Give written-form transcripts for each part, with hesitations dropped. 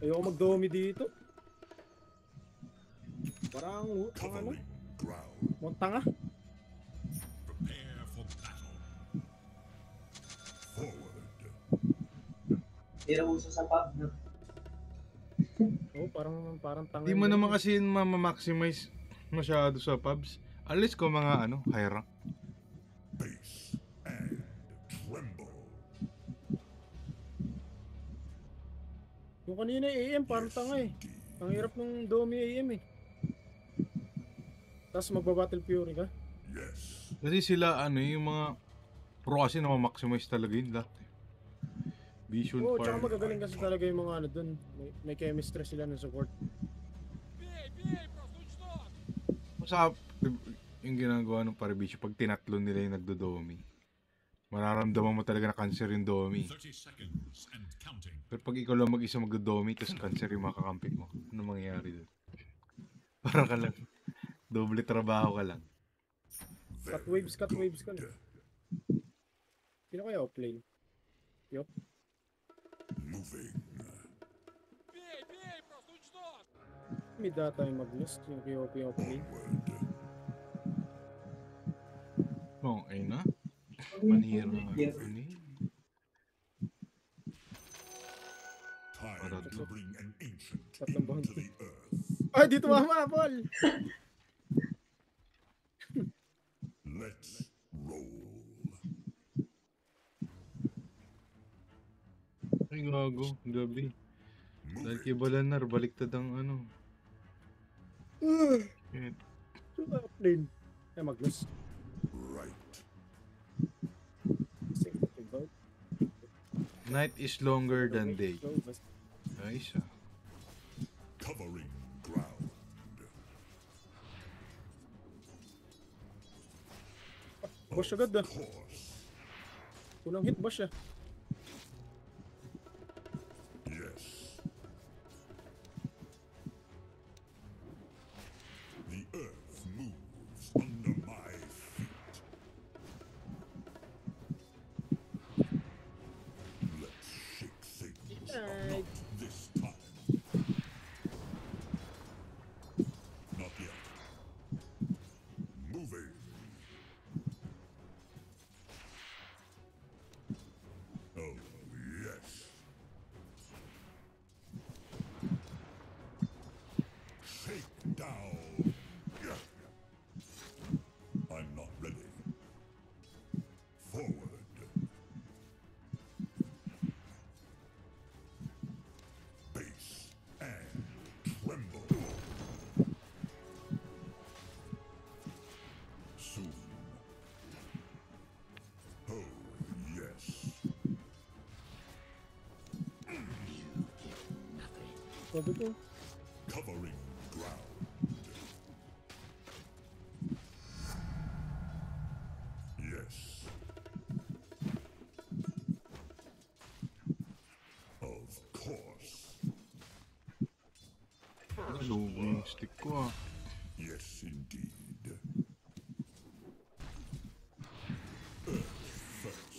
Ayoko mag-domi dito. Parang, ang ano? Montanga? Prepare for battle. Forward. Tira uso sa pub, no? Oo, parang tanga. Di mo naman kasi ma-maximize masyado sa pubs. Alis ko mga ano, high rank. Base and tremble. Yung kanina AM, parang tanga eh. Ang hirap ng domi AM eh. Tapos magbabattle fury ka. Yes. Kasi sila ano yung mga pro kasi na ma-maximize talaga yun lahat. Vision Oo, tsaka Fire. magagaling kasi talaga yung mga ano dun. May chemistry sila ng support. Sa yung ginagawa ng Parabisyo pag tinatlo nila yung nagdodomi. Mararamdaman mo talaga na cancer yung domi. 30 seconds and counting. Pero pag ikaw lang mag-isa magdodomi tapos cancer yung mga kakampi mo, ano mangyayari doon? Parang ka lang, doble trabaho ka lang. Cut waves ka na. Sino kaya offlane? Yup. Moving. May data yung mag-list yung POP offlane. Oh, ayun na. Manira nga. Yes. Ano yun? Time to bring an ancient Tatlong into bounty. the earth. Ay, dito mama, Paul! Let's roll. Ay, gago. Gabi. Dahil kay Balanar, baliktad ang ano. Shit. Sino kaya offlane? Ay, mag-list. Right. Night is longer than day. Ayos ah. Covering ground. Boss agad ah. Course. Unang hit boss ah. Yes. The earth moves under my feet. Let's shake things up. Not this time. Not yet. Moving. Oh, yes. Shake down. Yeah. I'm not ready. Forward. Base and tremble. Soon. Oh, yes. Sabi ko, Covering ground. Yes. Of course. Lugo yung stick ko ah. Yes, indeed.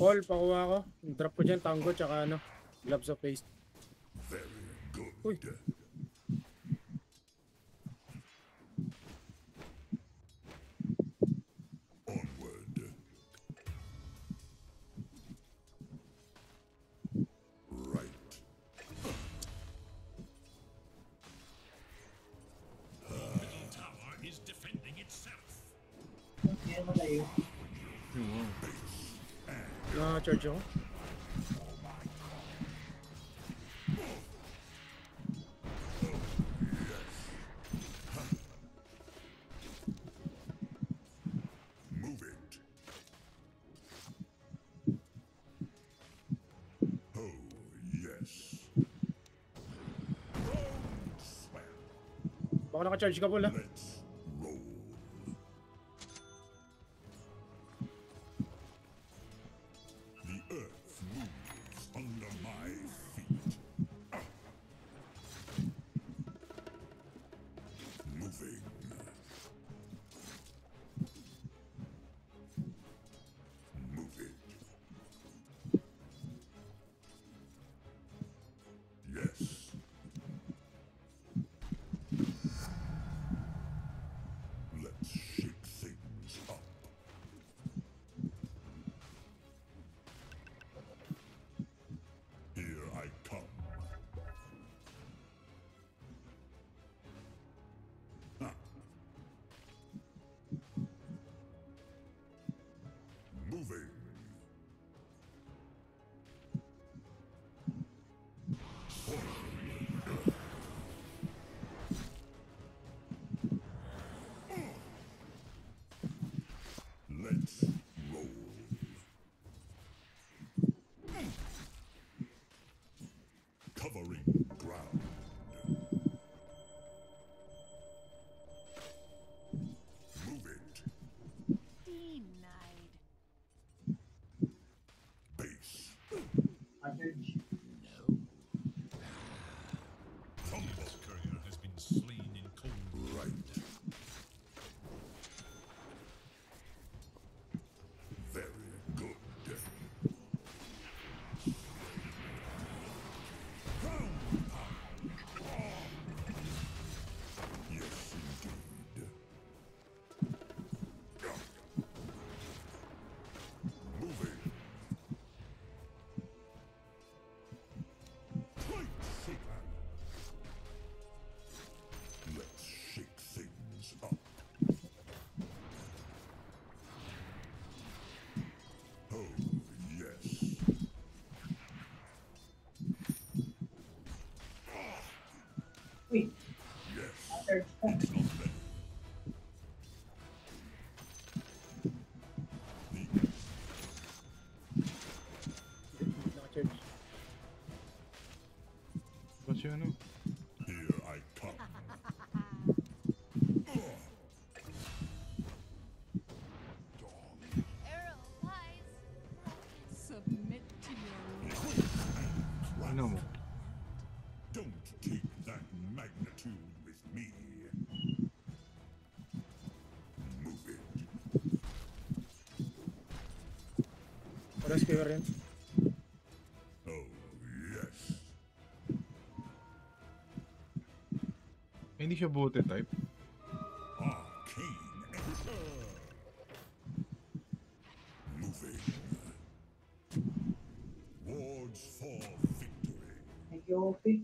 Paul, pakuha ko. Drop ko dyan, tango, tsaka ano, gloves of haste. Very good. Uy. Onward. Right. Middle tower is defending itself. Yan malayo. Wow. Na-charge ako. Move it. Oh, yes. Swell. Baka naka-charge ka, Paul ah. Let's roll. The earth moves under my feet. Moving. Move it. Yes. Naka-charge ka. Naka-charge. Kasi ano? Here I come. Arrow wise. Submit to your Ano mo? Don't take that magnitude with me. Move it. Paras kayo rin. Oh, yes. Hindi siya bote type. Arcane. Moving. Wards for victory. Thank you, Opie.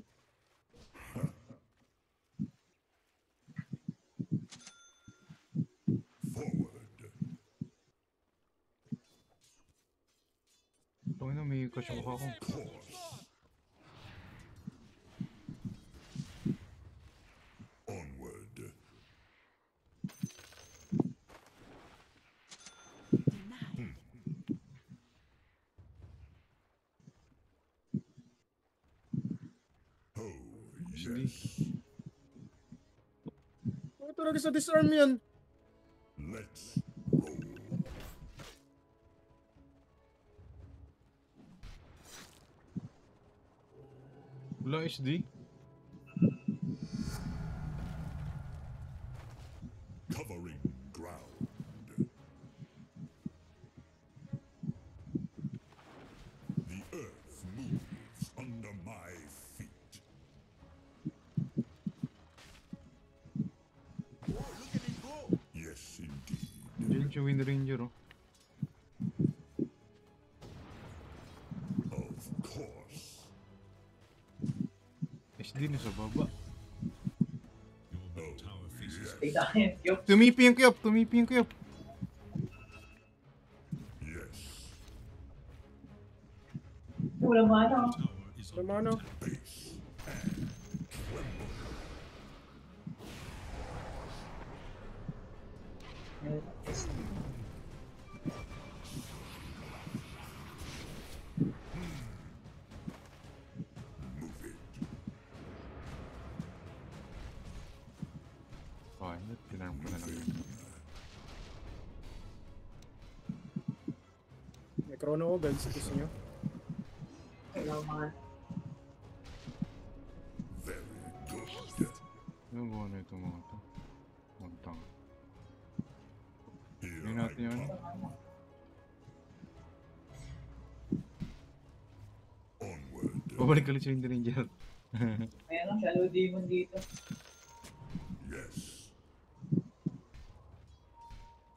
Forward. Ito na, may kasyoka ako. Course. Onward. Oh, Actually, yes. Ano talaga sa disarm yan? Let's roll. wala SD. Covering ground. The earth moves under my feet. Yes, indeed. Diyan siya Wind Ranger oh. Of course. SD na sa baba. Oh, yes. Stay tayo. Yup. Tumipi yung kiyop! Tumipi yung kiyop! Yes. Wala mana. Tama ano? Base and tremble. Move it. Fine, tinarm ko na lang yun. May chrono ko, guys. Gusto nyo? Wala mana. Very good. Ano ba na ito mga to? Magtang. Here Ngayon I natin yun. come. Onward. Babalik ulit si Wind Ranger. Ayan ang Shadow Demon dito. Yes.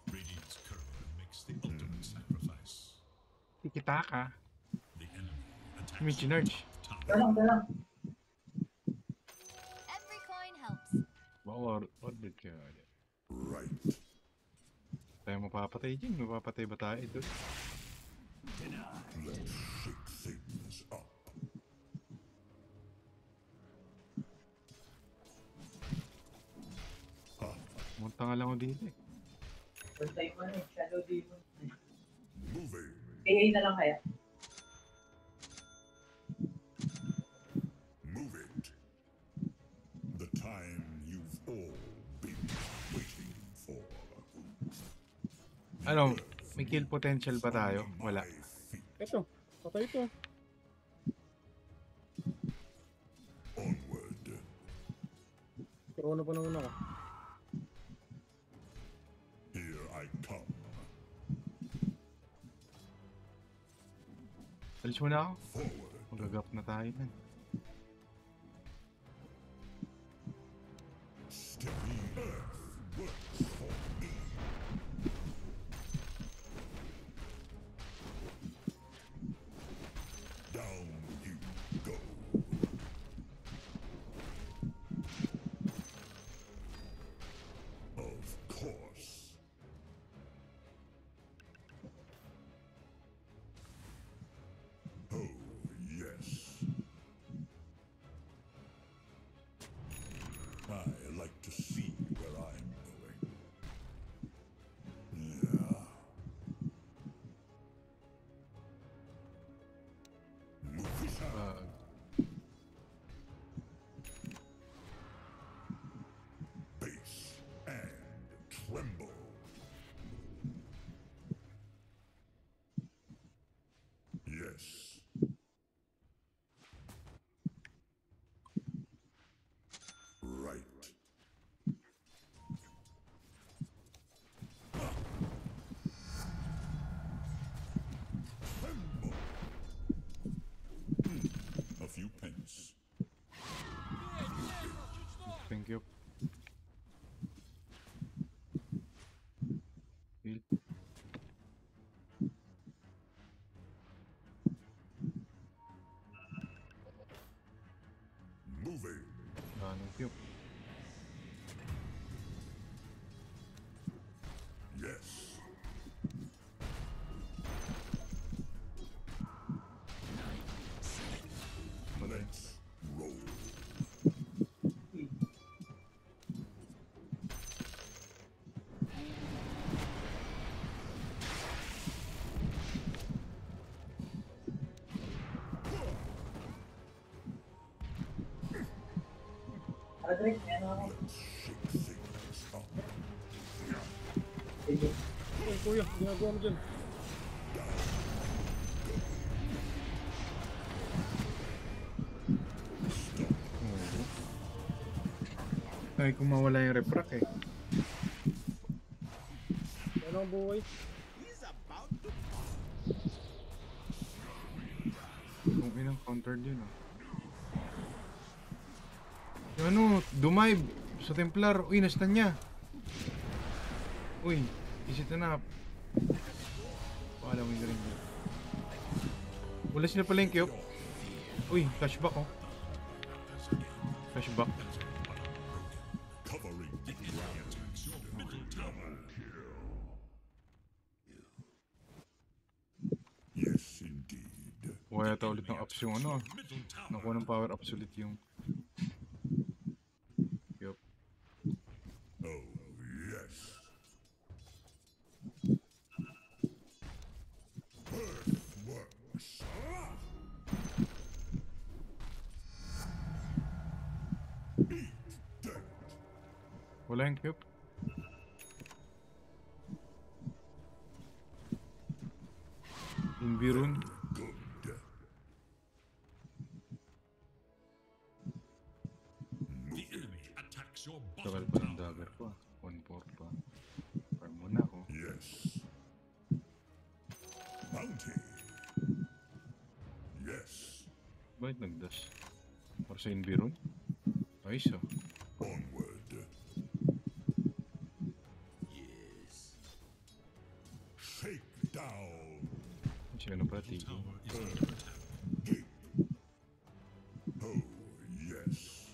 Radiant's courier makes the ultimate sacrifice. Tiki-taka. The enemy attacks May chinarge. Dalang. Every coin helps. Baka ordered ka. Right. Tayo mapapatay dyan. Mapapatay ba tayo doon? Let's shake things up. Munta nga lang ako dito eh. First time man eh. Shadow Demon. Moving. AA na lang kaya. Move it. The time you've all been waiting for. Ano, may kill potential ba tayo? Wala. My feet. Ito. Patay ito. Onward. Chrono pa naman ako. Here I come. Alis mo na ako. Forward. Magagap na tayo na. Steady earth works for me. Down you go. Of course. Oh, yes. Heal. Moving. Anong cube? Yes. Let's roll. Tara, Drake, may ano ako. Let's shake things up. Sige. Uy, kuya, ginagawa mo dyan. Ay, kung mawala yung refract eh. Ano ang buhay? Kung inang countered yun ah. Yung ano, dumive sa Templar. Uy, nastan niya. Uy, is it enough? Paalam mo yung rin yun. Wala sila pala yung cube. Uy, flashback oh. Flashback. Covering the ground. Double kill. Yes, indeed. Huwag yata ulit ng ups yung ano. Nakuha ng power ups ulit yung... Yup. Oh, yes. Earthworks. Eat dirt. Wala yung cube. Invirun. Good. The enemy attacks your Tagal bottom pa ng tower. dagger ko ah. 1-4 pa. Farm muna ako. Yes. Bounty. Yes. Bakit nag-dash? Para sa Invirun? Ayos ah. Onward. Shake down. Siya na pala tigil. Tower is under attack. Oh, yes.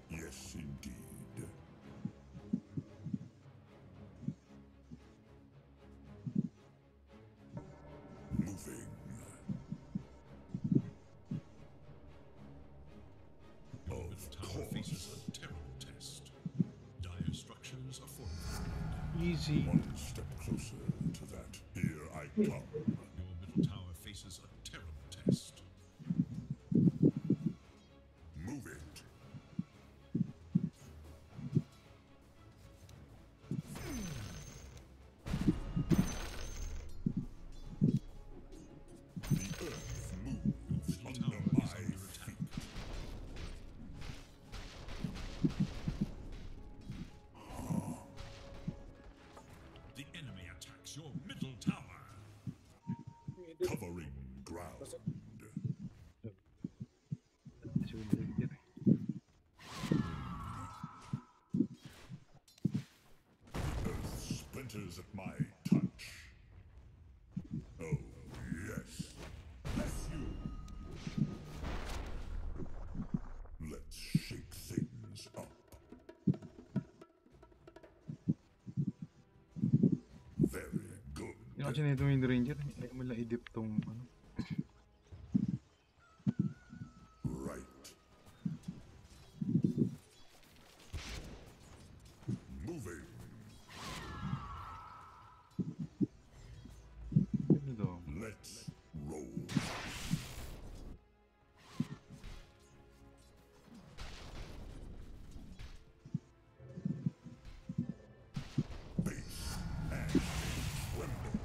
Yes, indeed. Moving. Your Of middle tower course. faces a terrible test. Dire structures are fortified. Easy. One step closer to that. Here I come. Your middle tower faces a terrible test. Move it. The earth moves under my feet. The enemy attacks your middle tower. Covering ground. Earth splinters at my touch. Oh, yes. Bless you. Let's shake things up. Very good. Yung kasi nito yung Ranger, ay mala i-dip tong ano. Right. Moving. Ano daw? Let's roll. Face and tremble.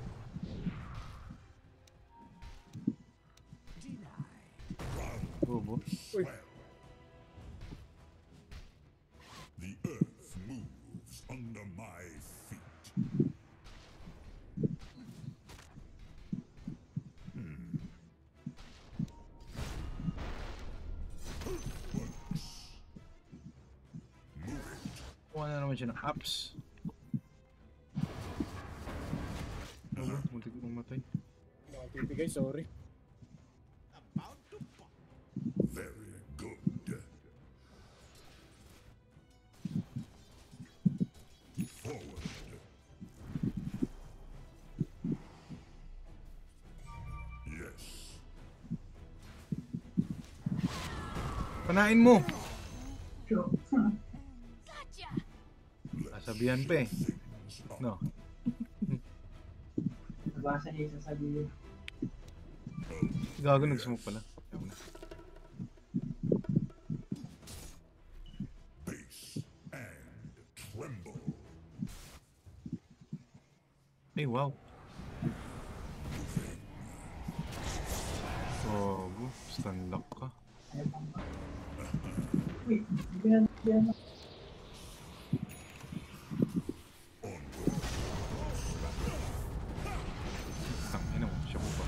Kuha na naman siya ng apps. Ano ba? Muntik ko mamatay. Nakapipigay, sorry. Very good. Forward. Yes. Panain mo! Sure. Gotcha! Sasabihan pa eh. No. Nabasa niya yung sasabihin. Gago, nag-smoke pala. Face and tremble. Ay, wow. Gago, stun lock ka. Ayaw pang ba? Wait, hindi na. Tangina mo, siya po pa.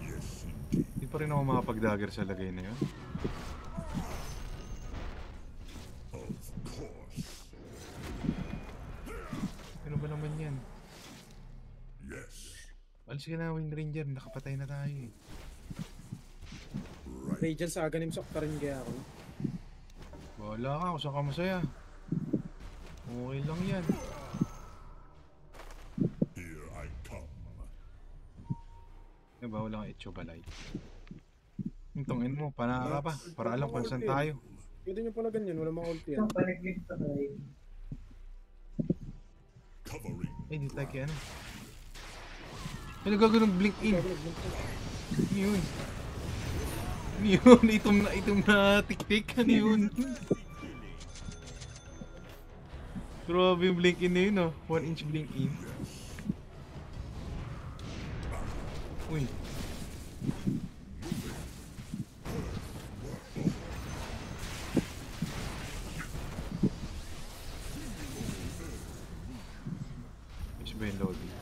Yes, indeed. Hindi pa rin ako makapag-dagger sa lagay na yun. Of course. Ano ba naman yan? Yes. Alis ka na, Wind Ranger. Nakapatay na tayo eh. Radiant sa aganim sakta rin kaya ako. Bahala ka kung saan ka masaya. Okay lang yan. Here I come. Diba, wala kang Etchobalay. Yung tongin mo, panaka pa. Para alam kung saan tayo. Pwede nyo pala ganyan, wala mga ulti Ito, yan. panaglit pa tayo. Covering. Ay, di tayo kaya ano. Ay, nagagawa ng blink in. Ano yun? Ano yun? Itong na tik-tik. Ano yun? Grabe yung blink in na yun, oh. 1 inch blink in. Uy. Which ba yung loading?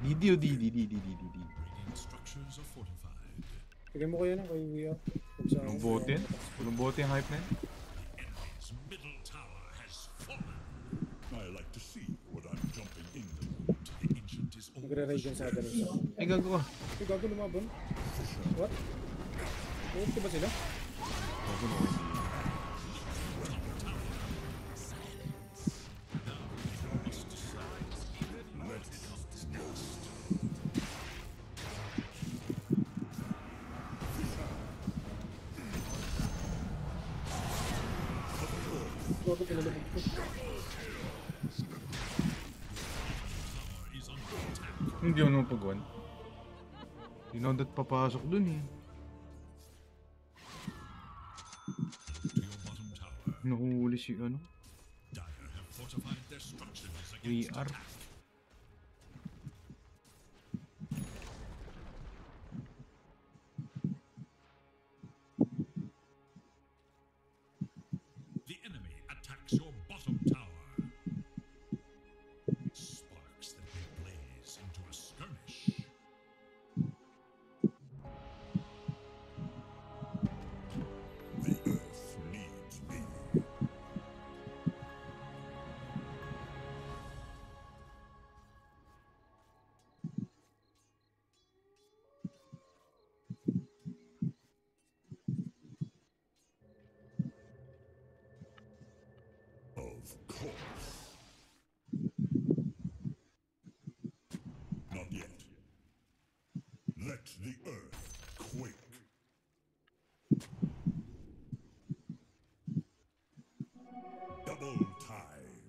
Didi o Didi. Radiant structures are fortified. Bigyan mo kayo na kay VR. Kung sa Walang bote yan? Walang bote yung hype na yan? Enemy's middle tower has fallen. I like to see what I'm jumping in. The ancient is Nagre-radiant sa aganim sa. Ay, gago ka. Ay, gago lumaban. What? Ulti ba sila? Gago na hindi. Gago pinalabog ko. is under attack. Hindi ako naman pag-1. Dinondat papasok dun eh. To your bottom tower. Nakuhuli si ano? Dire have fortified their structures We against are. attack. The enemy attacks your bottom tower. Sparks that will blaze into a skirmish. The earth needs me. Of course. Not yet. Let the earth quake. Double time.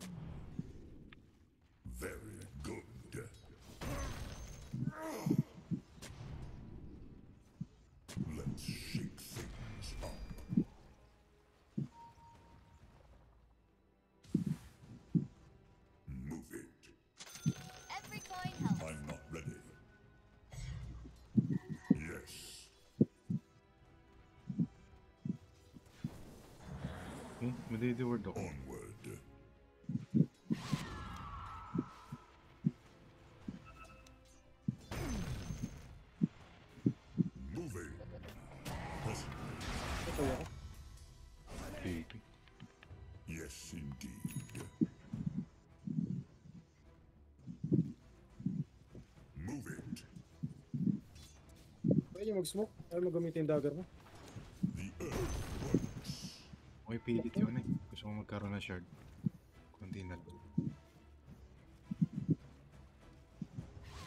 Very good. Let's shake things up. Move it. Every coin helps. I'm not ready. Yes. Okay, madidi-word ako. Onward. Moving. Presently. Ito ako. baby. Yes, indeed. Move it. Pwede nyo mag-smoke. Ayaw mo gamitin yung dagger mo. The earth works. Okay, pilit yun eh. Gusto mo magkaroon ng shard. Kunti na lang.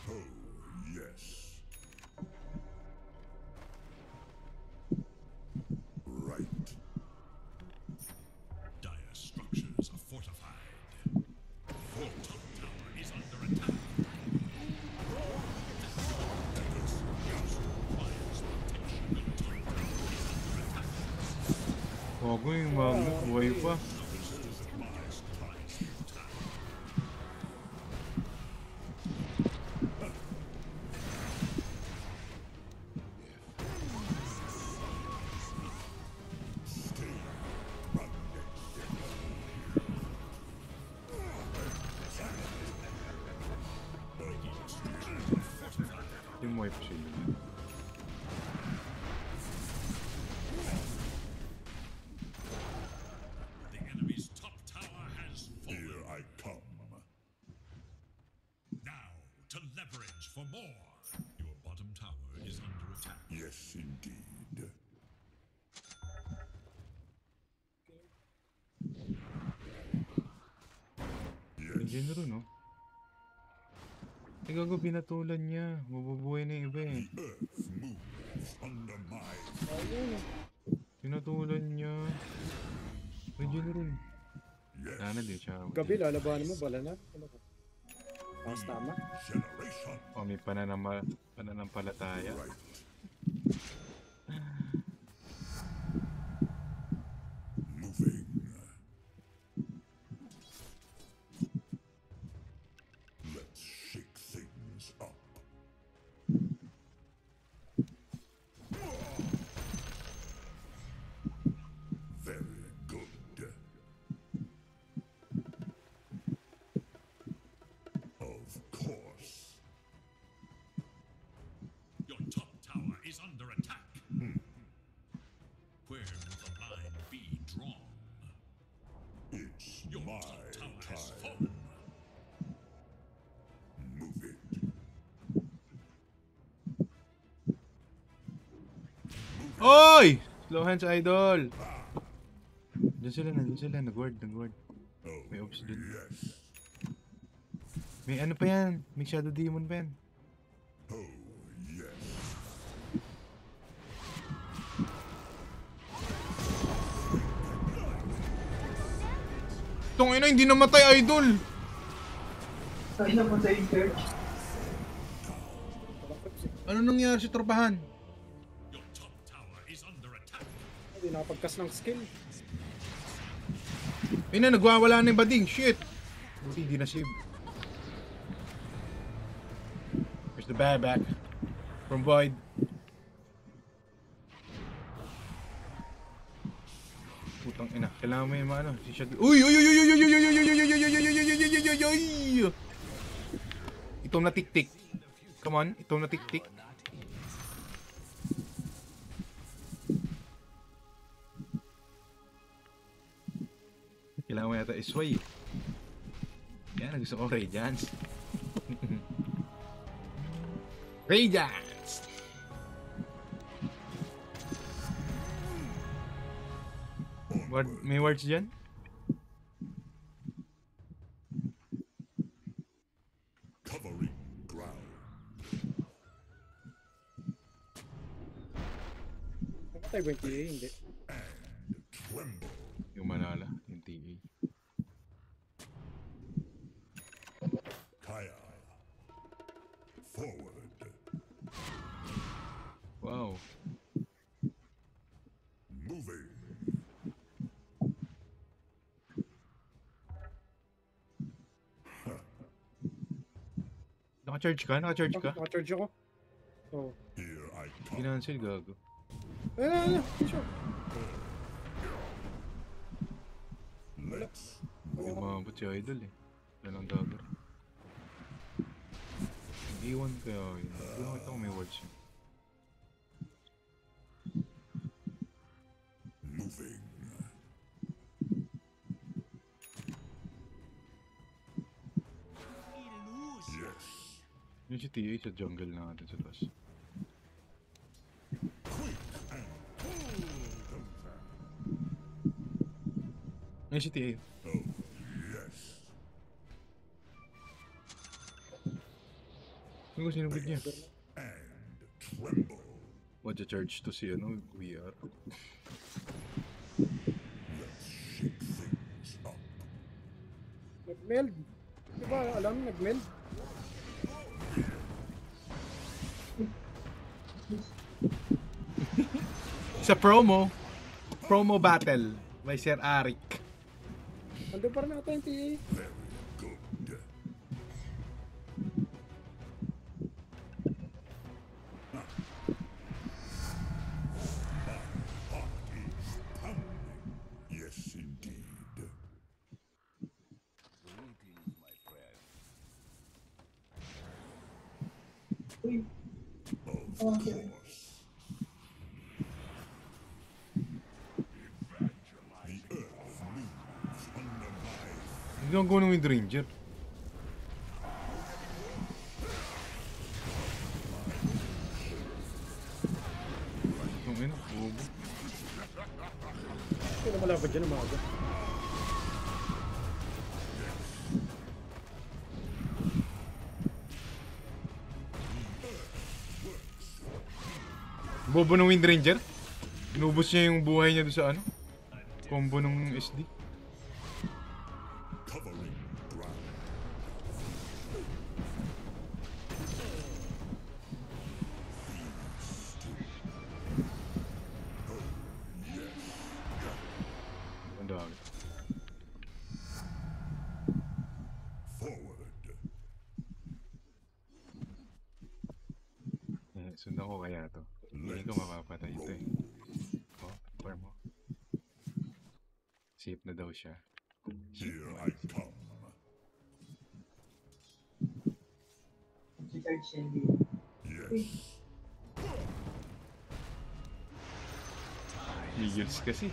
Oh, yes. Right. Dire structures are fortified. Your top tower is under attack. Bago yung Magno, buhay pa. Yung buhay pa sila. The enemy's top tower has fallen. Here I come. Now to leverage for more. Your bottom tower is under attack. Yes, indeed. Nandiyan na rin, no? Eh, gago, pinatulan niya. Mabubuhay na yung iba eh. Earth moves under my Pinatulan niya. Nandiyan na rin. yes Sana di siya. Gabi, lalabanan mo. Bala na. Ano ba? Tapos tama. generation. Oh, may pananampalataya. Right. Moving. Let's shake things up. Very good. Of course. Your top tower is under attack. Where will the line be drawn? It's Your my top tower has time. fallen. Move it. Oy! Slow hands, idol! Nandiyan sila. Nag-ward. Oh, May ops dun. yes. May ano pa yan? May Shadow Demon pa yan. Oh, yes. Tungina, hindi namatay, idol! Tayo na po sa church. Ano nangyari sa tropahan? Your top tower is under attack. Hindi nakapagkas ng skill. Ayun na, nagwawala na yung bading. Shit! Buti hindi na save. There's the buyback from Void. Putang ina, kailangan mo yung ano, si Shadow. Uy! Itong natiktik. Come on, itong natiktik. Kailangan mo yata isway. Yan, gusto ko Radiance. Radiance! May words dyan? Covering ground. Nakatay ba yung TA? Hindi. And tremble. Yung Manala, yung TA. Kaya. Forward. Wow. Moving. Naka-charge ka? Naka-charge ka? Naka-charge ako. Oh. Here I come. Kinancel, gago. Ano? Sure. Let's Hindi umabot si Idol eh. Yan ang dagger. Iwan kaya yun. Hindi ko kita kung may words yun. moving. Yung si TA sa jungle natin sa taas. Yung si TA. Oh, yes. Ano ko sinubid niya? And tremble. Watch charge to si ano, VR. Let's shake things up. Nag-meld. Diba alam, nag-meld? Sa promo battle by Sir Arik. Andun pa rin ata yung TA. Very good. Heart is pounding. Yes, indeed. Uy, Of okay. course. The earth moves under my Hindi ako ng Wind Ranger. Ang ina, bobo. Sino malapad dyan umaga? Bobo ng Wind Ranger? Inubos niya yung buhay niya doon sa ano? Combo ng SD. covering ground. Ang dami. Forward. Sundan ko kaya to. Hindi ko mapapatay ito eh. Oh, farm mo. Safe na daw siya. Here I come. Si Charge Shelby. Yes. Eagles kasi.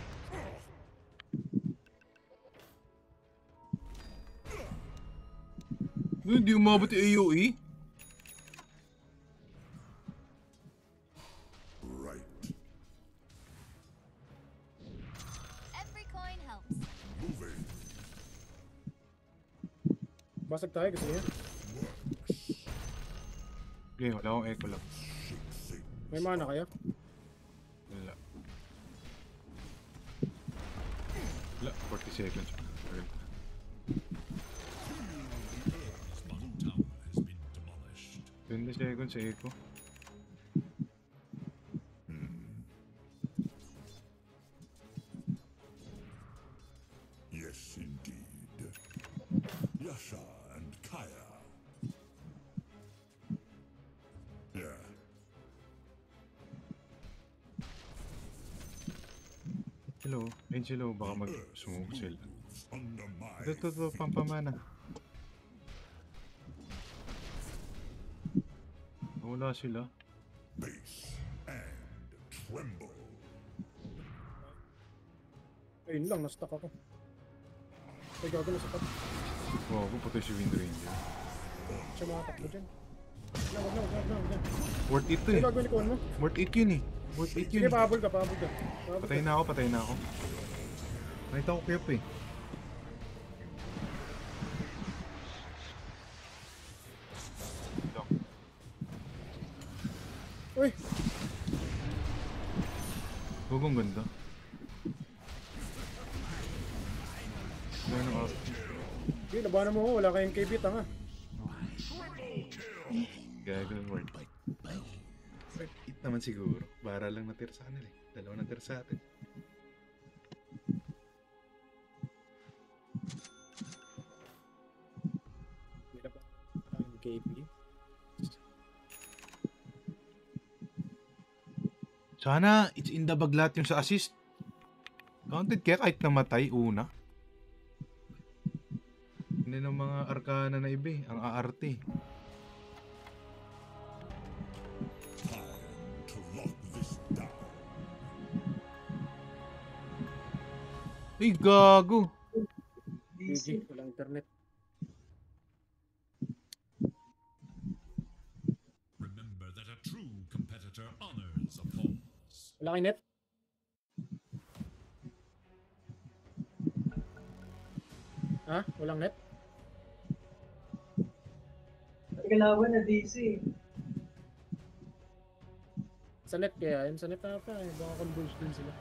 Hindi umabot yung AOE. Right. Every coin helps. Moving. Basag tayo kasi yan. Okay, wala akong echo lang. Shake things. May mana kayo? Wala. Wala, 40 seconds. Well, Earth's bottom tower has been demolished. 20 seconds sa echo. Yes, indeed. Yasha and Kaya. Yeah. Hello, Angelo, baka mag-smoke sila. Moves under my Ito, pampamana. Wala sila. base and tremble. Ayun lang, na-stuck ako. Ay, gago na sapat. Wow, ako patay si Wind Ranger. Siya makatakbo dyan. Wag na. Worth it to Ay, eh. gago ni mo. Worth it yun eh. Worth it Sige, yun eh. pahabol ka. Pahabol Patay ka. na ako. Nakita ko kaya eh. Uy, Gugong ganda. Gano'n ako. hindi, labanan mo ko. Wala kayong KB, tanga. Gagawin worth it. Worth it naman siguro. Bara lang natira sa kanila eh. Dalawa natira sa atin. Hindi na ba kayong KB? Sana it's in the bag lahat yung sa assist. Counted kaya kahit namatay una. Hindi ng mga arkana na iba eh. Ang aarte. Time to lock this down. Ay, gago. GG, walang internet. Wala kay net? Ha? Walang net? Nagkalaban na DC. Sa net kaya? Yun sa net ata eh. Baka converge din sila.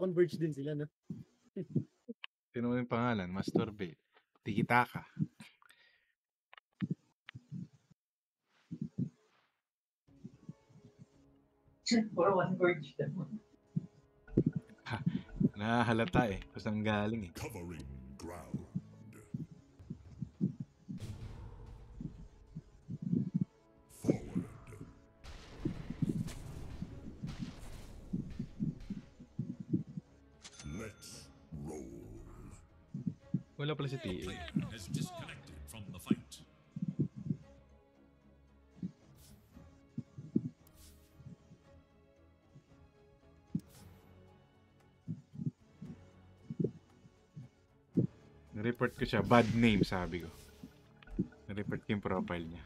Converge din sila, no? Sino yung pangalan? Masturbate. Tiki-taka. Puro one verge naman. Nahahalata eh. Kung saan galing eh. Covering ground. Forward. Let's roll. Wala pala si TA. Has disconnected from the fight. Report ko siya. Bad name, sabi ko. Report ko yung profile niya.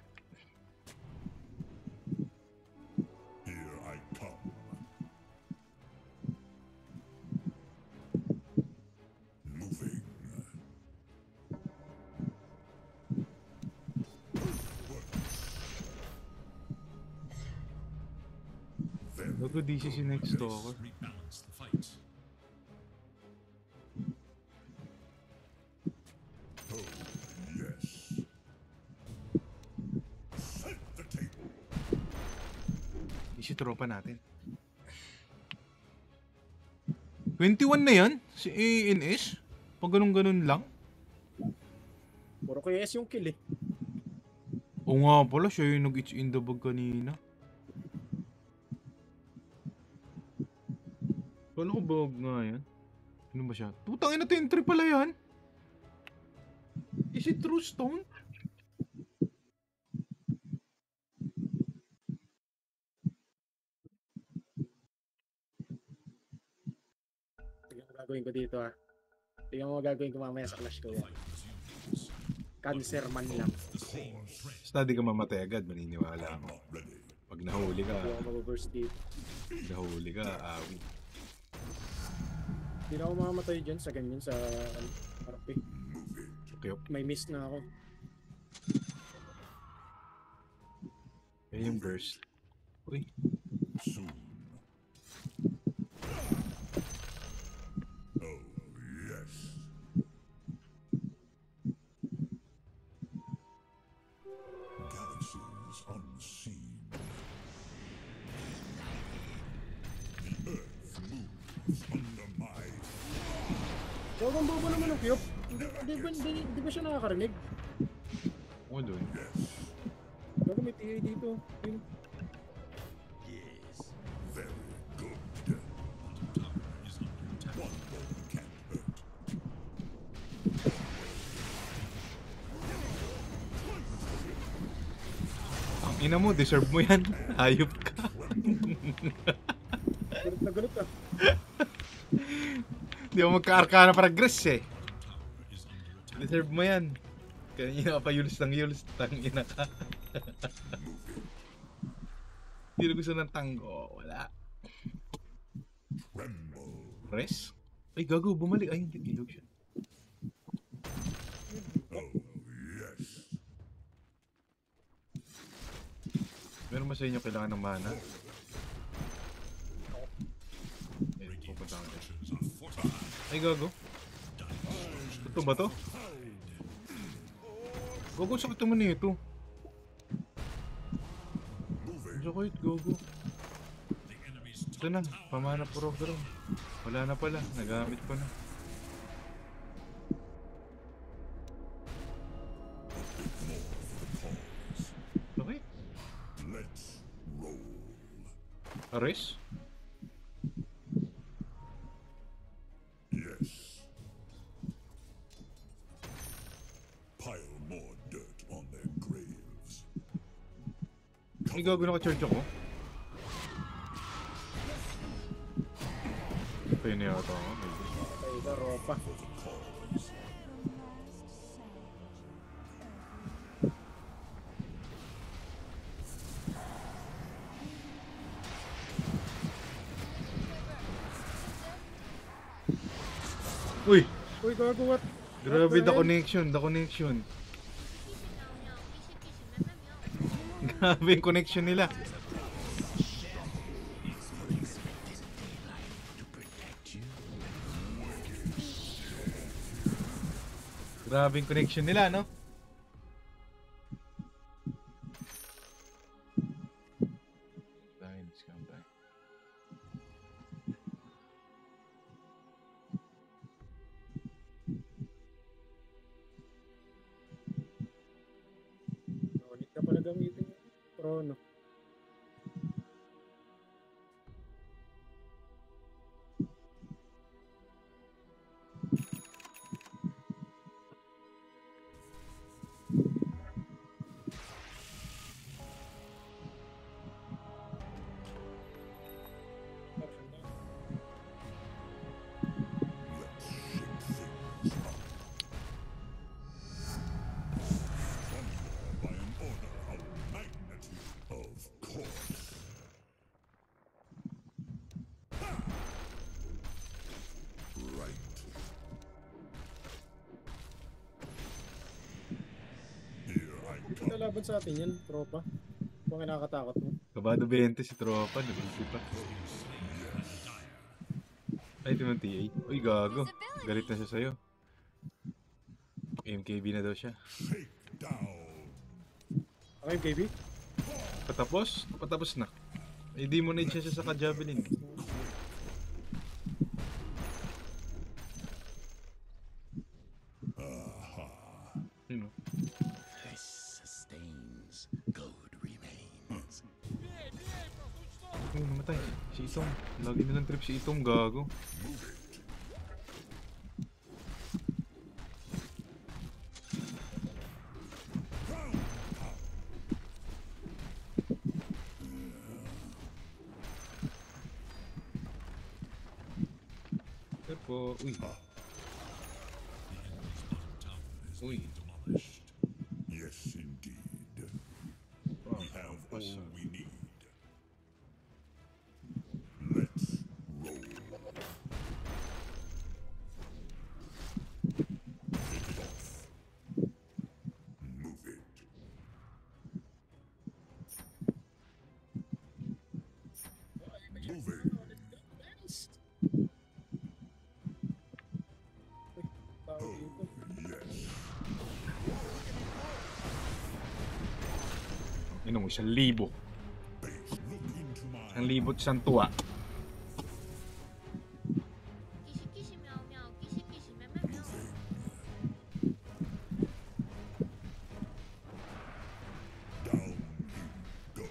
Here I come. Moving. Very Bago DCC next stalker. Rebalance the fight. Oh, yes. Set the table. Isi tropa natin. 21 na yan? Si ANS? Pag ganun-ganun lang? Puro KS yung kill eh. Oo nga pala, siya yung nag-itch in the bag kanina. Paano ko bag nga yan? Ano ba siya? Tutangin na 10-3 pala yan? Is it true stone? Tignan mo gagawin ko dito ha. Tignan mo gagawin ko mamaya sa Clash ko yan. Cancer man lang. Study ka mamatay agad, maniniwala ako. Not ready. Pag nahuli ka, Hindi ako mag-burst dito. awi. Hindi na ako mamamatay dyan sa ganyan sa RP. Okay, May miss na ako. yan yung burst. Uy, Soon. Oh, yes. Galaxies unseen. The earth moves under my So, ang bobo naman ng Kyop. Hindi ba siya nakakarinig? ako doon. yes. Bago may TA dito. Yun. Very good. One ball can't hurt. Ang ina mo, deserve mo yan. Hayop ka. Galit na galit ah. Di mo magka-arcana para Gris eh. Deserve mo yan. Kanina ka pa yulis ng yulis. Tangina ka. Hindi na gusto ng tango. Wala. Rambo. Res? Ay, gago. Bumalik. Ay, hindi. Ilog siya. Oh, yes. Meron ba sa inyo kailangan ng mana? Eh, pupunta ako dyan. Ay, gago. Ito ba to? Gago, sakit naman nito. Sakit, gago. Ito na, pamana program. Wala na pala, nagamit ko na. Okay, Let's roll. Ares? Yes. Pile more dirt on their graves. Ay, gago, naka-charge ako. Ito yun yata ako. Ay, ito, ropa. For the cause. Uy! Uy, gago, what? Grabe, What the the hell? connection, the connection. Grabe yung connection nila. Grabe yung connection nila, no? No need ka pala gamitin yung Chrono. Let's shake things up. Thunder by an order of magnitude, of course. Ha! Right. Here I Ito come. laban sa atin yan, tropa. Kung kinakatakot mo. Kabado 20 si tropa, nabisi pa. Ay, ito yung TA. Uy, gago. Galit na siya sa'yo. MKB na daw siya. Shake down. Okay, baby. Patapos? Patapos na. Eh, di mo na siya sa ka-javelin. Yun, oh. This sustains. Code remains. Ay, namatay. Si Itong. Lagi nilang trip si Itong, gago. Ito po. Uy. Uy. Demolished. Yes, indeed. Wow. We have all Pas- we need. Let's roll. Hit it off. Move it. Move it. Tao dito. Yes. Yun mo, 1,000. Base. Look into my 1,000 isang tuwa. down you go.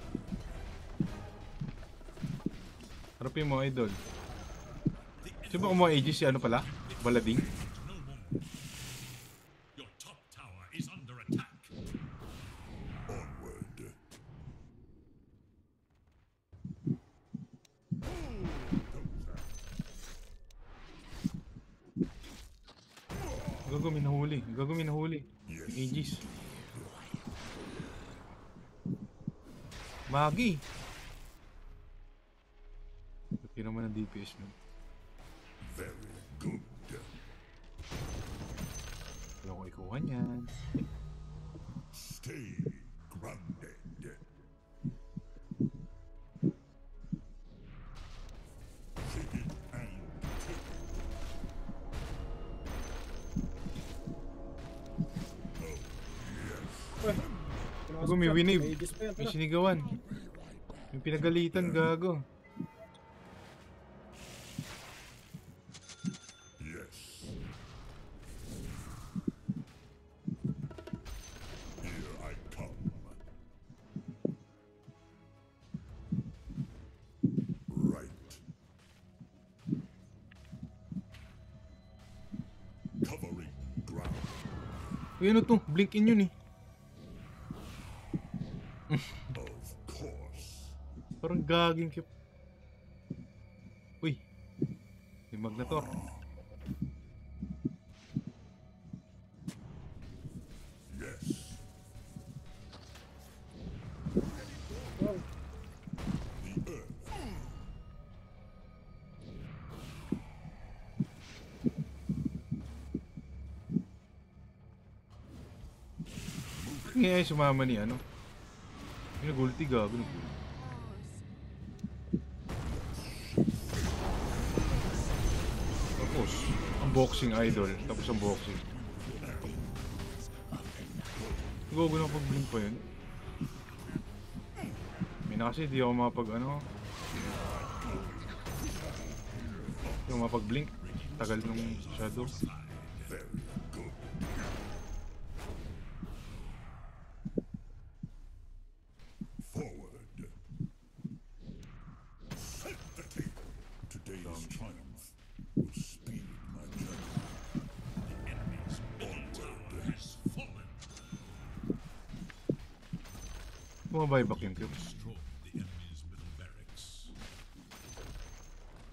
Harapin mo, idol. Sino ba kumuha Aegis si ano pala? Balading? No more. Your top tower is under attack. Onward. Gago, may nahuli. Gago, may nahuli. Yes. Yung Aegis. Magi! Pati naman ang DPS nun. Very good. Wala ko ikuha niyan. Stay grounded. Take it and take it. Gago, may winib. May Aegis pa yan, May tara. sinigawan. May pinagalitan, gago. Yes. Here I come. Right. Covering ground. Uy, ano to? Blink in yun eh. Of course. Parang gaging kip. Uy. May Magnator. Yes. Wow. The earth. Ngayon sumama ni ano? Yung nag-ulti gago. Tapos, unboxing idol. Tapos unboxing. Gago na pag-blink pa yun. May na kasi di ako mapag ano. Di ako mapag-blink. Tagal nung shadow. Forward. Set the table. Today's triumph will speed my journey. Bumabuyback yung cube. Destroy the enemy's middle barracks.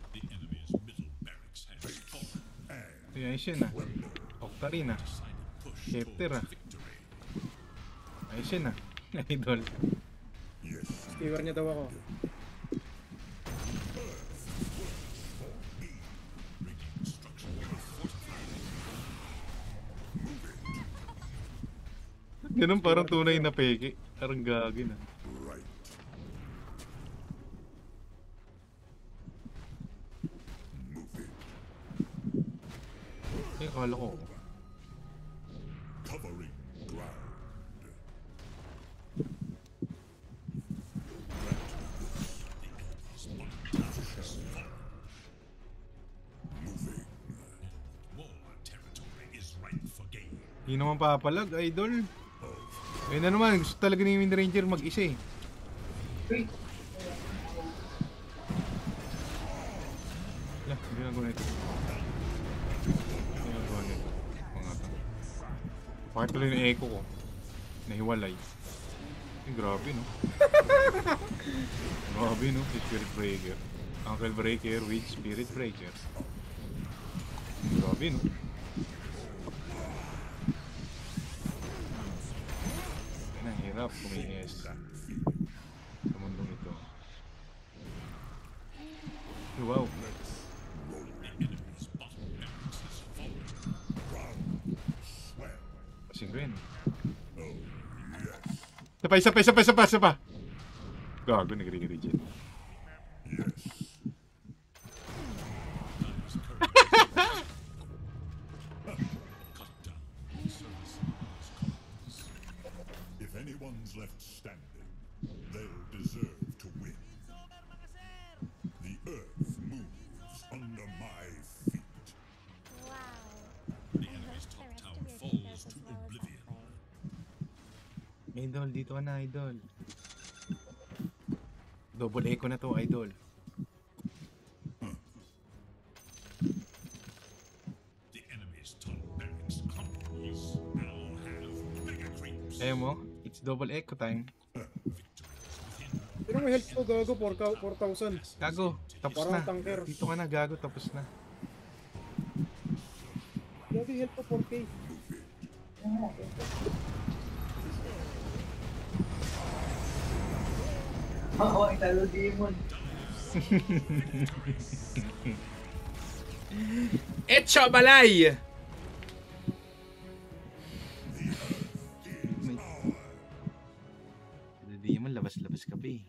The enemy's middle barracks has fallen. Ito yung ayos yun ah. Octarine ah. Decided push Scepter ah. towards victory. Ayos yun ah. Idol. Yes. Skewer niya daw ako. Radiant structures are fortified. Ganun parang tunay na peke. Parang gagin ah. Right. Move it. Eh, akala ko. Covering ground. Moving. More territory is ripe for gain. Hindi naman papalag, idol. Ayun na naman, gusto talaga ni Wind Ranger mag-isa eh. Uy, Wala, hindi na gawin ito. Hindi na gawin ito. Mga ito. Bakit tuloy yung echo ko? Nahiwalay. Eh, grabe no? Grabe no? Si Spirit Breaker. Uncle Breaker with Spirit Breaker. Grabe no? Hirap kuminis sa mundong ito. Wow. Kasing ko yun. Isa pa! Gago, nagre-regen. If anyone's left standing, they'll deserve to win. The earth moves under my feet. Wow. The enemy's top tower falls to oblivion. Idol, dito ka na, idol. Double echo na to, idol. The enemy's top barracks crumbles. Now have mega creeps. Ayaw mo? It's double echo time. Pero may health ko gago, 4,000. Gago, tapos Parang na. tanker. Dito ka na, gago, tapos na. Gago health ko 4K. ako ang talo demon. Echo balay! Hindi man labas-labas ka pa eh.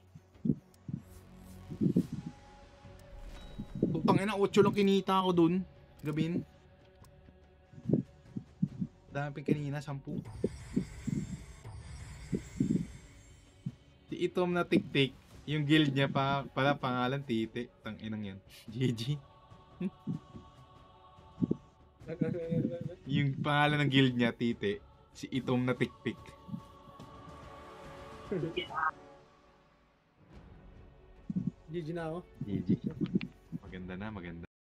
Putang ina, 8 lang kinita ako dun. Gabin. Dami kanina, 10. Si Itom na tik-tik, yung guild niya pa pala pangalan Tite. Tang inang yan. GG. Yung pangalan ng guild niya Tite, si Itom na tik-tik. GG na ako. GG. Maganda na, maganda.